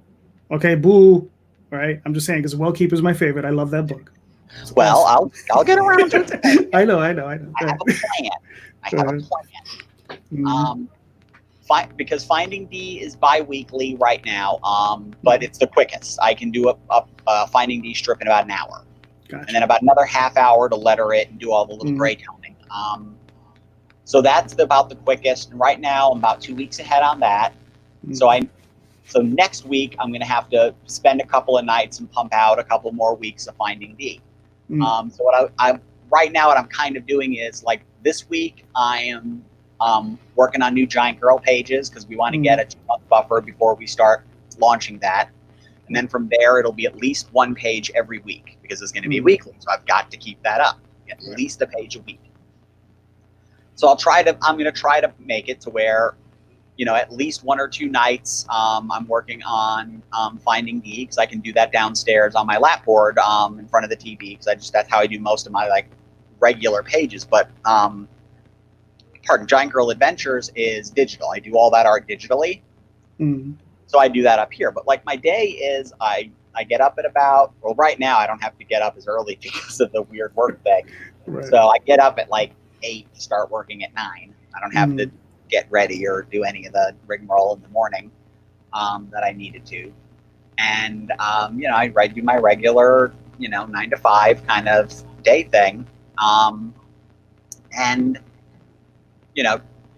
S2: Okay, boo. All right. I'm just saying because Wellkeeper is my favorite. I love that book.
S1: It's awesome. I'll get around to it.
S2: I know.
S1: I have a plan. because Finding D is bi-weekly right now, but it's the quickest. I can do a Finding D strip in about an hour.
S2: Gotcha.
S1: And then about another half hour to letter it and do all the little gray toning. So that's about the quickest. And right now I'm about 2 weeks ahead on that. So next week I'm going to have to spend a couple of nights and pump out a couple more weeks of Finding D. So what I right now what I'm kind of doing is, like, this week I am working on new Giant Girl pages because we want to get a 2-month buffer before we start launching that. And then from there, it'll be at least one page every week because it's going to be weekly. So I've got to keep that up, at least a page a week. So I'm going to try to make it to where, at least 1 or 2 nights I'm working on Finding D, because I can do that downstairs on my lap board in front of the TV, because that's how I do most of my regular pages. But Giant Girl Adventures is digital. I do all that art digitally. So I do that up here. But my day is I get up at about, well, right now I don't have to get up as early because of the weird work thing. Right. So I get up at 8 to start working at 9. I don't have to get ready or do any of the rigmarole in the morning that I needed to. And, I do my regular, 9 to 5 kind of day thing. And,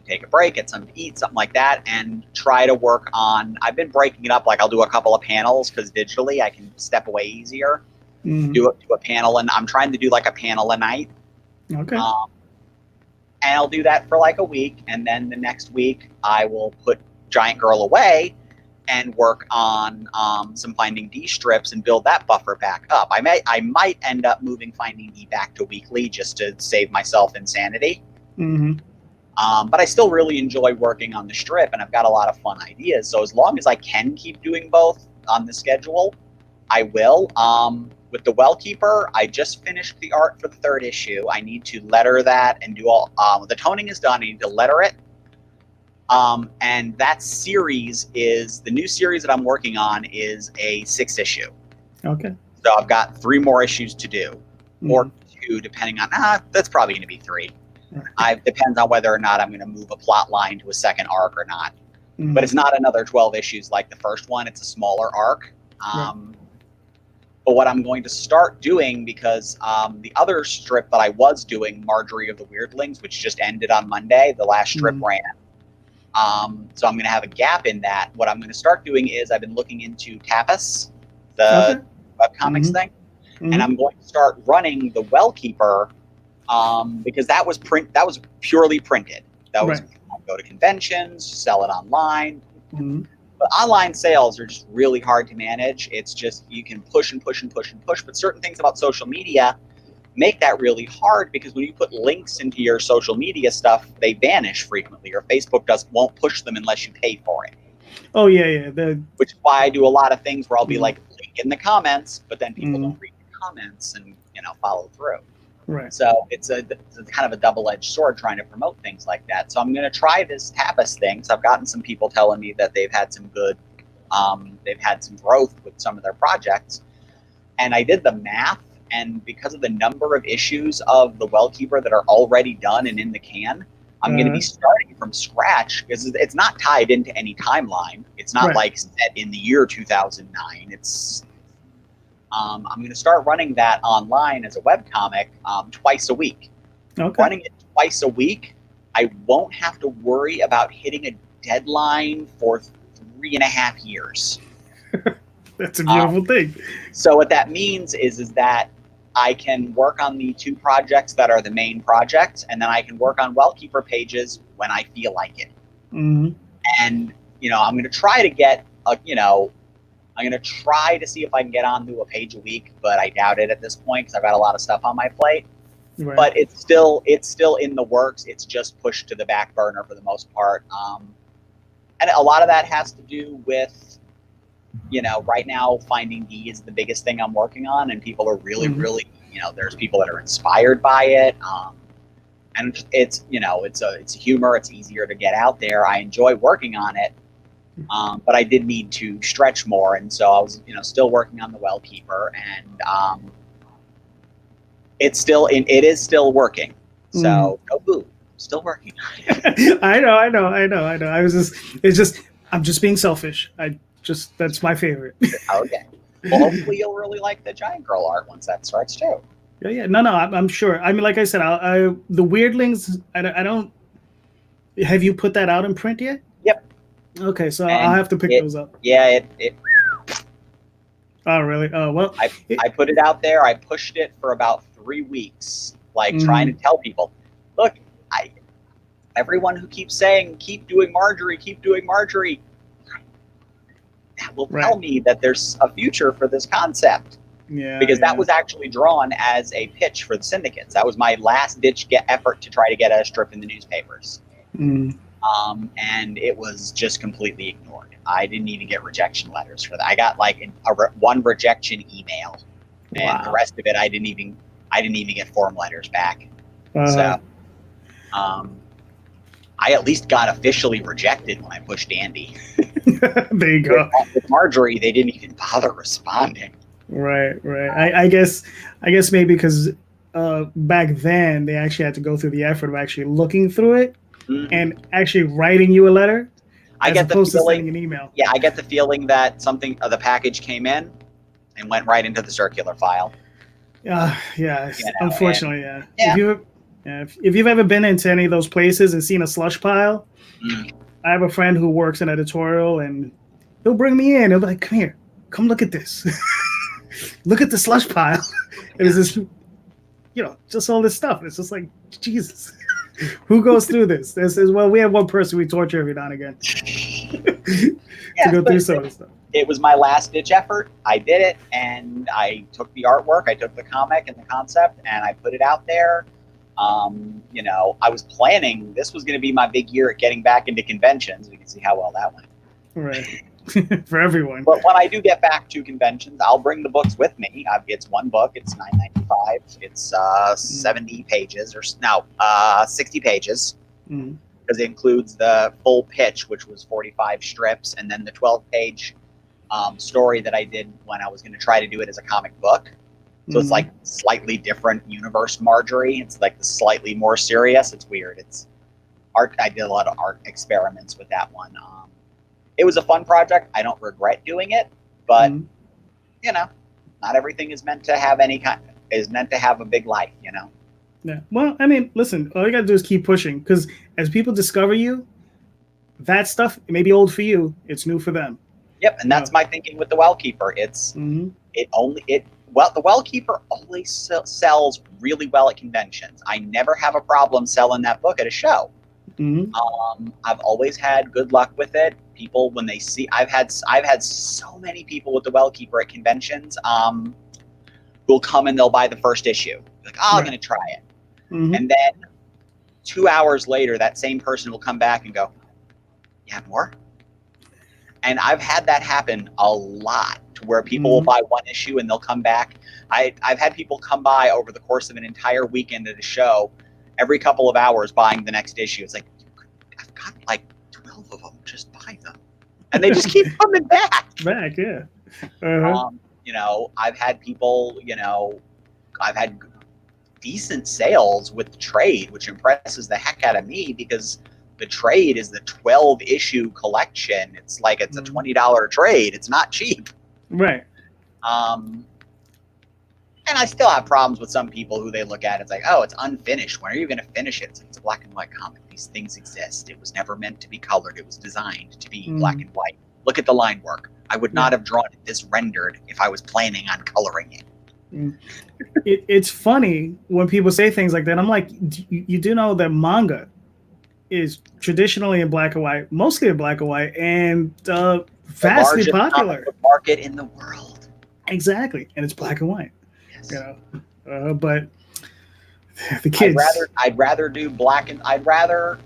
S1: take a break, get something to eat, something like that, and try to work on, I've been breaking it up. I'll do a couple of panels because digitally I can step away easier, do a panel, and I'm trying to do a panel a night.
S2: Okay.
S1: And I'll do that for a week, and then the next week I will put Giant Girl away and work on some Finding D strips and build that buffer back up. I might end up moving Finding D back to weekly just to save myself insanity. But I still really enjoy working on the strip, and I've got a lot of fun ideas. So as long as I can keep doing both on the schedule, I will. With the Well Keeper, I just finished the art for the 3rd issue. I need to letter that and do all, the toning is done. I need to letter it. And that series is, the new series that I'm working on is a 6th issue. Okay. So I've got 3 more issues to do, or 2, depending on, that's probably going to be 3. Depends on whether or not I'm going to move a plot line to a second arc or not. But it's not another 12 issues like the first one. It's a smaller arc. But what I'm going to start doing, because the other strip that I was doing, Marjorie of the Weirdlings, which just ended on Monday, the last strip ran. So I'm going to have a gap in that. What I'm going to start doing is I've been looking into Tapas, the webcomics thing, and I'm going to start running the Well Keeper, because that was purely printed. That was go to conventions, sell it online. But online sales are just really hard to manage. It's just, you can push and push and push and push. But certain things about social media make that really hard, because when you put links into your social media stuff, they vanish frequently, or Facebook won't push them unless you pay for it. Oh, yeah. Which is why I do a lot of things where I'll be link in the comments, but then people don't read the comments and, follow through. Right. So it's a kind of a double-edged sword trying to promote things like that. So I'm going to try this Tapas thing. So I've gotten some people telling me that they've had some good, they've had some growth with some of their projects. And I did the math, and because of the number of issues of the Well Keeper that are already done and in the can, I'm going to be starting from scratch, because it's not tied into any timeline. It's not set in the year 2009. It's I'm going to start running that online as a webcomic twice a week. Okay. Running it twice a week, I won't have to worry about hitting a deadline for 3.5 years.
S2: That's a beautiful thing.
S1: So what that means is that I can work on the 2 projects that are the main projects, and then I can work on Well Keeper pages when I feel like it. And, I'm going to try to get, I'm going to try to see if I can get on to a page a week, but I doubt it at this point because I've got a lot of stuff on my plate. Right. But it's still in the works. It's just pushed to the back burner for the most part. And a lot of that has to do with, right now Finding D is the biggest thing I'm working on, and people are really, really, there's people that are inspired by it. And it's humor. It's easier to get out there. I enjoy working on it. But I did need to stretch more, and so I was, still working on the Well Keeper, and it is still working. So no boo. Still working.
S2: I know. I'm just being selfish. That's my favorite.
S1: Okay. Well, hopefully you'll really like the Giant Girl art once that starts too.
S2: Yeah. No, I'm sure. I mean, like I said, the Weirdlings. I don't. Have you put that out in print yet?
S1: Yep.
S2: Okay, so
S1: And
S2: I'll have to pick those up.
S1: Yeah, it.
S2: Oh, really? Oh, well.
S1: I put it out there. I pushed it for about 3 weeks, like trying to tell people, look, everyone who keeps saying, keep doing Marjorie, that will tell me that there's a future for this concept.
S2: Yeah.
S1: Because that was actually drawn as a pitch for the syndicates. That was my last ditch effort to try to get a strip in the newspapers. And it was just completely ignored. I didn't even get rejection letters for that. I got like one rejection email, and the rest of it I didn't even get form letters back. So, I at least got officially rejected when I pushed Andy.
S2: There you go.
S1: With Marjorie, they didn't even bother responding.
S2: Right. I guess maybe because back then they actually had to go through the effort of actually looking through it and actually writing you a letter.
S1: I get the feeling,
S2: sending an email.
S1: Yeah, I get the feeling that something the package came in and went right into the circular file.
S2: Yeah. Unfortunately, yeah. If you've ever been into any of those places and seen a slush pile, I have a friend who works in editorial, and he'll bring me in. He'll be like, "Come here, come look at this. Look at the slush pile." And it's just, just all this stuff. It's just like, Jesus, who goes through this? Well, we have one person we torture every now and again to go through some of this stuff.
S1: It was my last ditch effort. I did it, and I took the artwork, I took the comic and the concept, and I put it out there. I was planning, this was going to be my big year at getting back into conventions. We can see how well that went.
S2: Right. For everyone.
S1: But when I do get back to conventions, I'll bring the books with me. It's one book. It's $9.95. It's 70 pages, or now 60 pages, because it includes the full pitch, which was 45 strips, and then the 12-page story that I did when I was going to try to do it as a comic book. So it's like slightly different universe Marjorie. It's like the slightly more serious. It's weird. It's art. I did a lot of art experiments with that one. It was a fun project. I don't regret doing it, but not everything is meant to have a big life.
S2: Yeah. Well, I mean, listen. All you gotta do is keep pushing, because as people discover you, that stuff may be old for you. It's new for them.
S1: Yep, and that's my thinking with the Wellkeeper. The Wellkeeper always sells really well at conventions. I never have a problem selling that book at a show. I've always had good luck with it. People, when they see, I've had so many people with the Wellkeeper at conventions who'll come and they'll buy the first issue. Like, I'm going to try it. And then 2 hours later, that same person will come back and go, "You have more?" And I've had that happen a lot, to where people will buy one issue and they'll come back. I've had people come by over the course of an entire weekend at a show, every couple of hours buying the next issue. It's like, I've got like 12 of them. Just buy them. And they just keep coming back.
S2: Yeah.
S1: I've had people, I've had decent sales with the trade, which impresses the heck out of me, because the trade is the 12-issue collection. It's like it's a $20 trade. It's not cheap.
S2: Right.
S1: And I still have problems with some people who they look at it, it's like, oh, it's unfinished. When are you going to finish it? It's a black and white comic. These things exist. It was never meant to be colored. It was designed to be black and white. Look at the line work. I would not have drawn it this rendered if I was planning on coloring it.
S2: It's funny when people say things like that. I'm like, you do know that manga is traditionally in black and white, mostly in black and white, and vastly popular
S1: market in the world.
S2: Exactly, and it's black and white. Yes. But the kids.
S1: I'd rather do black and I'd rather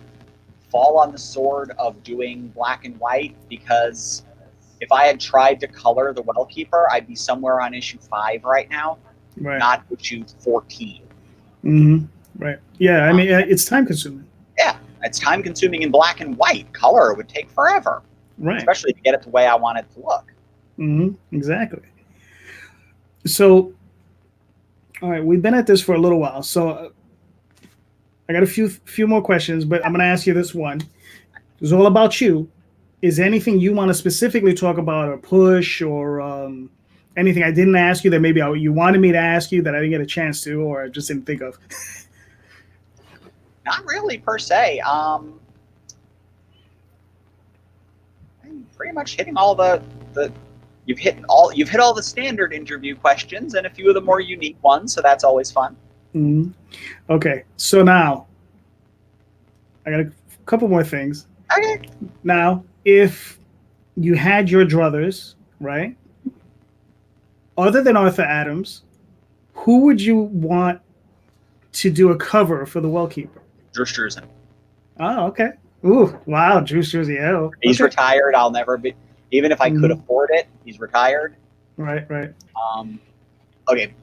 S1: fall on the sword of doing black and white, because if I had tried to color the Wellkeeper, I'd be somewhere on issue 5 right now, not issue 14.
S2: Right. Yeah. I mean, it's time consuming.
S1: Yeah. It's time consuming in black and white. Color would take forever.
S2: Right.
S1: Especially to get it the way I want it to look.
S2: Exactly. So, all right, we've been at this for a little while. So I got a few more questions, but I'm gonna ask you this one. It's all about you. Is there anything you want to specifically talk about or push or anything I didn't ask you that maybe you wanted me to ask you that I didn't get a chance to or I just didn't think of?
S1: Not really per se. I'm pretty much hitting all the you've hit all the standard interview questions and a few of the more unique ones, so that's always fun.
S2: Mm-hmm. Okay, so now I got a couple more things.
S1: Okay.
S2: Now, if you had your druthers, right? Other than Arthur Adams, who would you want to do a cover for the Wellkeeper?
S1: Drew Struzan.
S2: Oh, okay. Ooh, wow, Drew Struzan. Yeah,
S1: he's retired. I'll never be, even if I could afford it. He's retired.
S2: Right.
S1: Okay.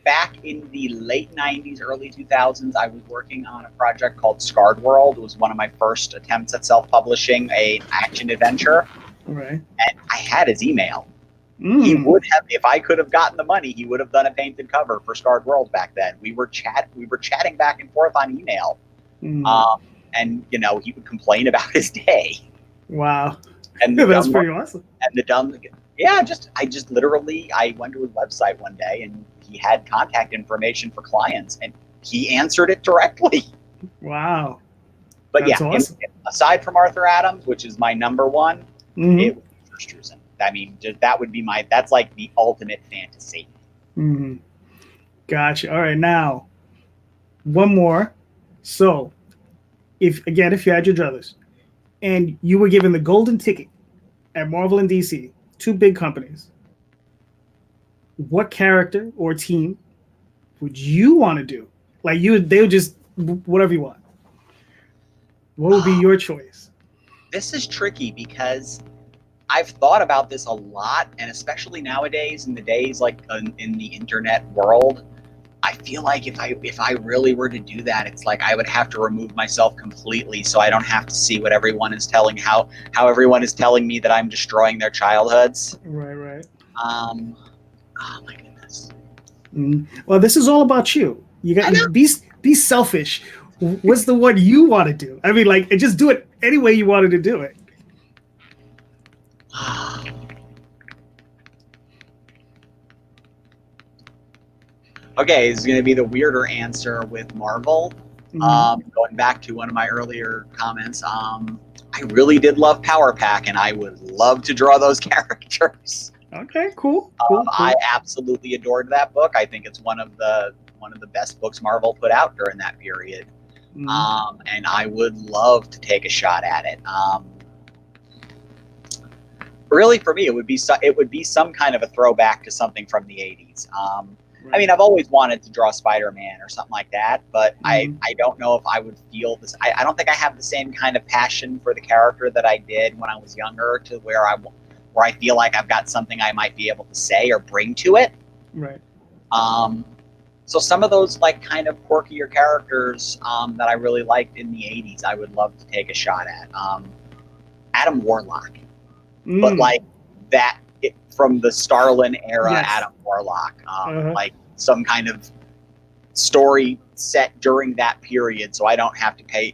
S1: Back in the late 90s, early 2000s, I was working on a project called Scarred World. It was one of my first attempts at self-publishing an action adventure.
S2: Right.
S1: And I had his email. He would have, if I could have gotten the money, he would have done a painted cover for Scarred World back then. We were chatting back and forth on email. And he would complain about his day.
S2: Wow.
S1: And
S2: that's pretty awesome.
S1: And I went to his website one day and he had contact information for clients and he answered it directly.
S2: Wow.
S1: But that's awesome. Aside from Arthur Adams, which is my number one, it would be Drew Struzan. I mean, that would be that's like the ultimate fantasy.
S2: Gotcha. All right. Now, one more. So, if you had your druthers and you were given the golden ticket at Marvel and DC, two big companies, what character or team would you want to do? Like they would just whatever you want. What would be your choice?
S1: This is tricky because I've thought about this a lot, and especially nowadays in the days like in the internet world, I feel like if I really were to do that, it's like I would have to remove myself completely so I don't have to see what everyone is telling how everyone is telling me that I'm destroying their childhoods.
S2: Right.
S1: Oh my goodness.
S2: Well, this is all about you. You got to be selfish. What's the one you want to do? I mean, like, just do it any way you wanted to do it.
S1: Okay, this is going to be the weirder answer with Marvel. Going back to one of my earlier comments, I really did love Power Pack, and I would love to draw those characters.
S2: Okay, cool.
S1: I absolutely adored that book. I think it's one of the best books Marvel put out during that period. And I would love to take a shot at it. Really, for me, it would be some kind of a throwback to something from the 80s. I mean, I've always wanted to draw Spider-Man or something like that, but I don't know if I would feel this. I don't think I have the same kind of passion for the character that I did when I was younger, to where I feel like I've got something I might be able to say or bring to it.
S2: Right.
S1: So some of those like kind of quirkier characters that I really liked in the 80s, I would love to take a shot at. Adam Warlock, but like that. From the Starlin era, yes. Adam Warlock, like some kind of story set during that period, so I don't have to pay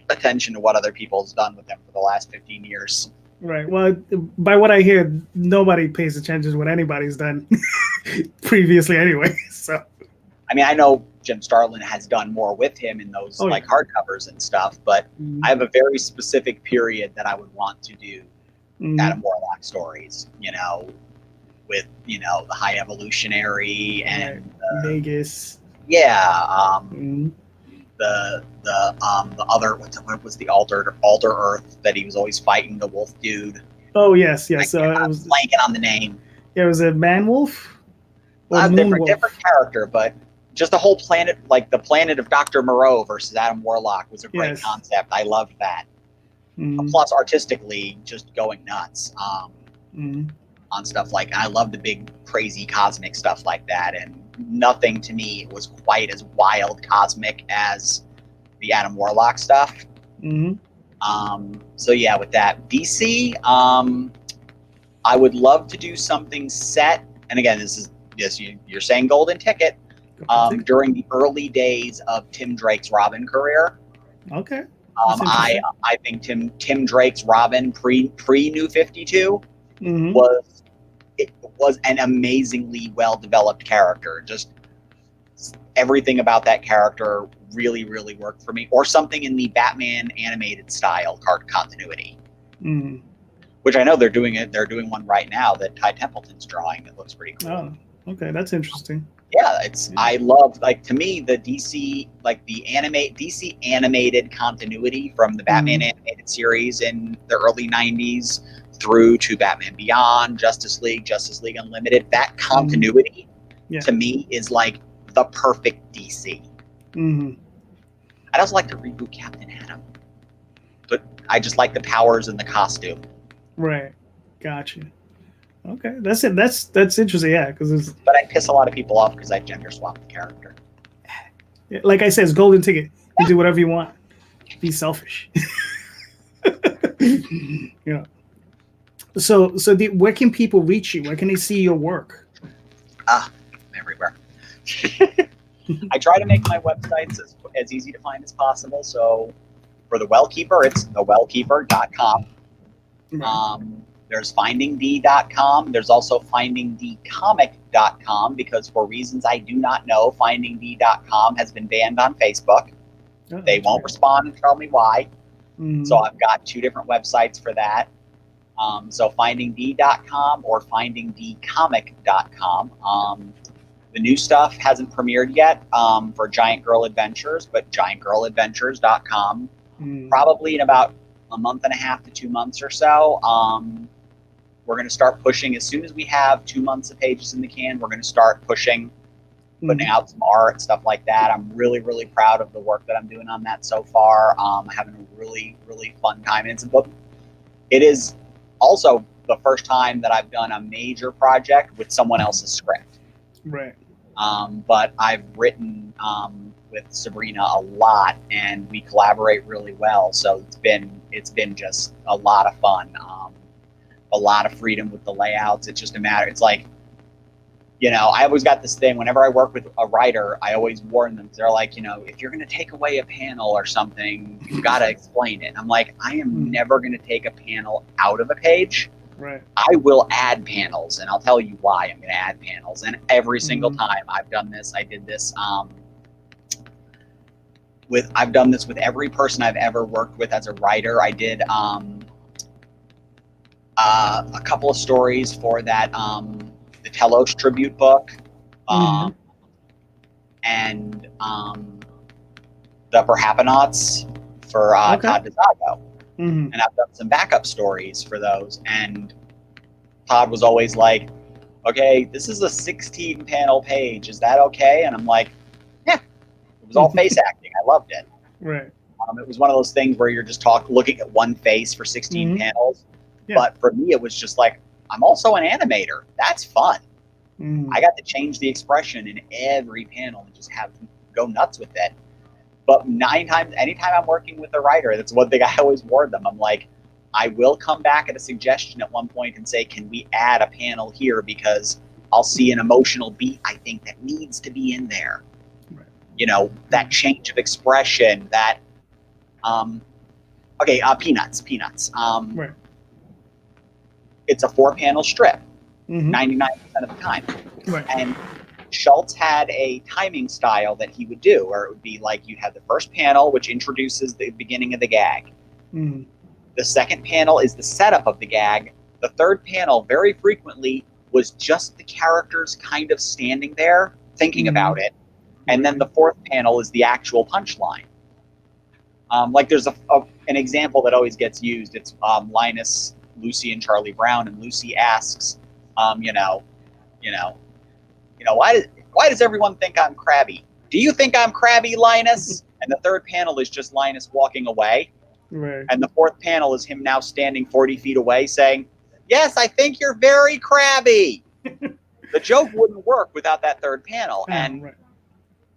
S1: attention to what other people have done with them for the last 15 years.
S2: Right. Well, by what I hear, nobody pays attention to what anybody's done previously anyway. So, I
S1: mean, I know Jim Starlin has done more with him in those like hardcovers and stuff, but I have a very specific period that I would want to do Adam Warlock stories, with the High Evolutionary and
S2: Vegas.
S1: Yeah. The other what was the Alter Earth that he was always fighting, the wolf dude.
S2: Oh yes.
S1: I was blanking on the name.
S2: Yeah, was it Man Wolf?
S1: Different character, but just the whole planet, like the planet of Dr. Moreau versus Adam Warlock, was a great concept. I loved that. Plus, artistically, just going nuts on stuff like, I love the big, crazy cosmic stuff like that, and nothing to me was quite as wild cosmic as the Adam Warlock stuff. So yeah, with that, DC, I would love to do something set, and again, this is you're saying golden ticket. during the early days of Tim Drake's Robin career.
S2: Okay.
S1: I think Tim Drake's Robin pre New 52
S2: Mm-hmm.
S1: was an amazingly well developed character. Just everything about that character really, really worked for me. Or something in the Batman animated style continuity.
S2: Mm-hmm.
S1: Which I know they're doing it. They're doing one right now that Ty Templeton's drawing that looks pretty cool.
S2: Oh, okay, that's interesting.
S1: Yeah, I love, like, to me, the DC, like the DC animated continuity from the Batman animated series in the early 90s through to Batman Beyond, Justice League Unlimited. That continuity to me is like the perfect DC.
S2: Mm-hmm.
S1: I'd also like to reboot Captain Atom, but I just like the powers and the costume.
S2: Right, gotcha. Okay, that's it. That's interesting. Yeah, because
S1: but I piss a lot of people off because I gender swap the character.
S2: Like I said, it's golden ticket. You do whatever you want. Be selfish. Yeah. So where can people reach you? Where can they see your work?
S1: Everywhere. I try to make my websites as easy to find as possible. So for The Wellkeeper, it's thewellkeeper.com. There's findingd.com. There's also findingdcomic.com because for reasons I do not know, findingd.com has been banned on Facebook. They won't respond and tell me why. Mm-hmm. So I've got 2 different websites for that. So findingd.com or findingdcomic.com. The new stuff hasn't premiered yet for Giant Girl Adventures, but giantgirladventures.com. Probably in about a month and a half to 2 months or so. We're going to start pushing as soon as we have 2 months of pages in the can. We're going to start putting out some art, stuff like that. I'm really, really proud of the work that I'm doing on that so far. I'm having a really, really fun time. And it is also the first time that I've done a major project with someone else's script.
S2: Right.
S1: But I've written with Sabrina a lot, and we collaborate really well. So it's been just a lot of fun. A lot of freedom with the layouts. It's just a matter. It's like, I always got this thing. Whenever I work with a writer, I always warn them. They're like, if you're going to take away a panel or something, you've got to explain it. I'm like, I am never going to take a panel out of a page.
S2: Right.
S1: I will add panels, and I'll tell you why I'm going to add panels. And every single time I've done this, I did this I've done this with every person I've ever worked with as a writer. I did a couple of stories for that the Telos tribute book, and the Perhapanauts for Todd DeZago. And I've done some backup stories for those. And Todd was always like, okay, this is a 16 panel page. Is that okay? And I'm like, yeah, it was all face acting. I loved it.
S2: Right.
S1: It was one of those things where you're just looking at one face for 16 panels. Yeah. But for me, it was just like, I'm also an animator. That's fun. I got to change the expression in every panel and just go nuts with it. But anytime I'm working with a writer, that's one thing I always warn them. I'm like, I will come back at a suggestion at one point and say, can we add a panel here? Because I'll see an emotional beat I think that needs to be in there. Right. That change of expression, that, Peanuts. Right. It's a 4-panel strip, 99% of the time. Right. And Schultz had a timing style that he would do, where it would be like you have the first panel, which introduces the beginning of the gag. The second panel is the setup of the gag. The third panel, very frequently, was just the characters kind of standing there thinking about it. And then the fourth panel is the actual punchline. Like there's an example that always gets used. It's Linus, Lucy, and Charlie Brown, and Lucy asks, why does everyone think I'm crabby? Do you think I'm crabby, Linus? And the third panel is just Linus walking away.
S2: Right.
S1: And the fourth panel is him now standing 40 feet away saying, yes, I think you're very crabby. The joke wouldn't work without that third panel. And,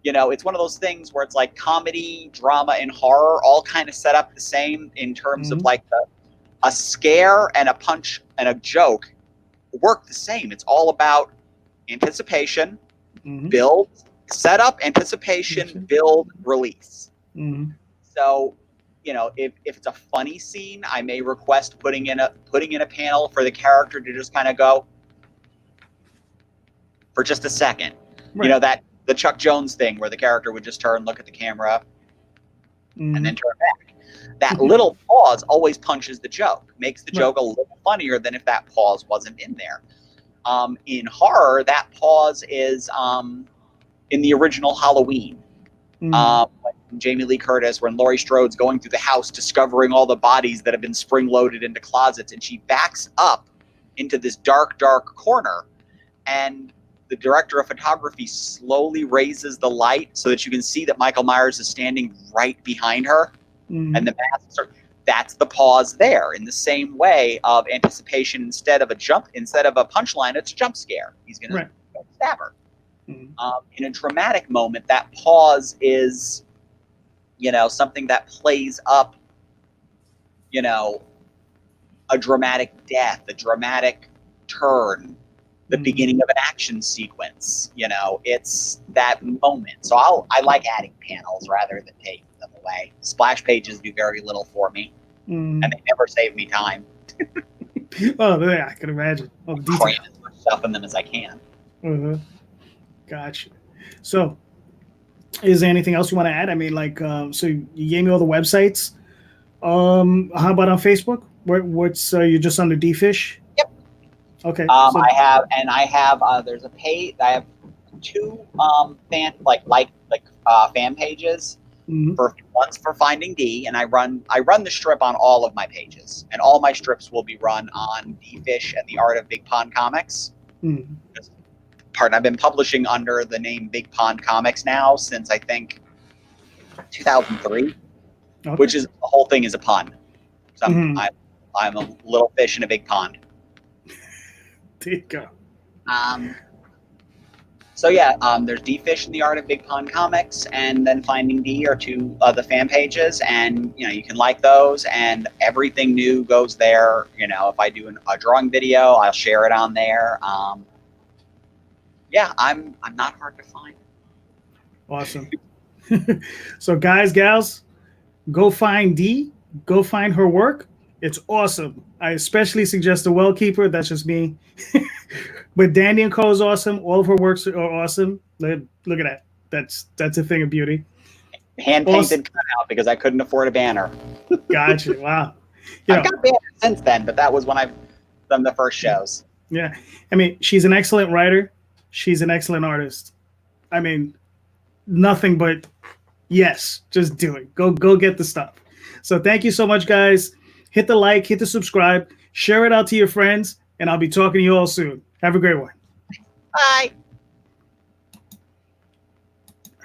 S1: it's one of those things where it's like comedy, drama, and horror all kind of set up the same in terms of like a scare and a punch and a joke work the same. It's all about anticipation, build, set up, anticipation, build, release.
S2: Mm-hmm.
S1: So, you know, if it's a funny scene, I may request putting in a panel for the character to just kind of go for just a second.
S2: Right.
S1: You know, that the Chuck Jones thing where the character would just turn, look at the camera, and then turn back. That little pause always punches the joke, makes the joke a little funnier than if that pause wasn't in there. In horror, that pause is in the original Halloween. When Jamie Lee Curtis, when Laurie Strode's going through the house, discovering all the bodies that have been spring-loaded into closets, and she backs up into this dark, dark corner, and the director of photography slowly raises the light so that you can see that Michael Myers is standing right behind her, and the masks are. That's the pause there. In the same way of anticipation, instead of a punchline, it's a jump scare. He's going to stab her. In a dramatic moment, that pause is, you know, something that plays up, you know, a dramatic death, a dramatic turn, the beginning of an action sequence. You know, it's that moment. So I like adding panels rather than taking them away. Splash pages do very little for me, and they never save me time.
S2: Oh, yeah, I can imagine. Oh,
S1: cram as much stuff in them as I can.
S2: Gotcha. So, is there anything else you want to add? I mean, like, so you gave me all the websites. How about on Facebook? What's you're just under Dee Fish?
S1: Yep.
S2: Okay.
S1: I have there's a page. I have two fan pages. One's for Finding Dee, and I run the strip on all of my pages, and all my strips will be run on Dee Fish and the Art of Big Pond Comics. I've been publishing under the name Big Pond Comics now since I think 2003, which is the whole thing is a pun. So I'm a little fish in a big pond.
S2: There you go.
S1: So yeah, there's Dee Fish and the Art of Big Pond Comics, and then Finding Dee are two of the fan pages, and you know you can like those, and everything new goes there. You know, if I do a drawing video, I'll share it on there. Yeah, I'm not hard to find.
S2: Awesome. So guys, gals, go find Dee. Go find her work. It's awesome. I especially suggest The Well Keeper. That's just me. But Dandy & Co. is awesome. All of her works are awesome. Look at that. That's a thing of beauty.
S1: Hand-painted cutout because I couldn't afford a banner.
S2: Gotcha. Wow.
S1: I've got banners since then, but that was when I've done the first shows.
S2: Yeah. I mean, she's an excellent writer. She's an excellent artist. I mean, nothing but yes, just do it. Go get the stuff. So thank you so much, guys. Hit the like, hit the subscribe, share it out to your friends, and I'll be talking to you all soon. Have a great one.
S1: Bye.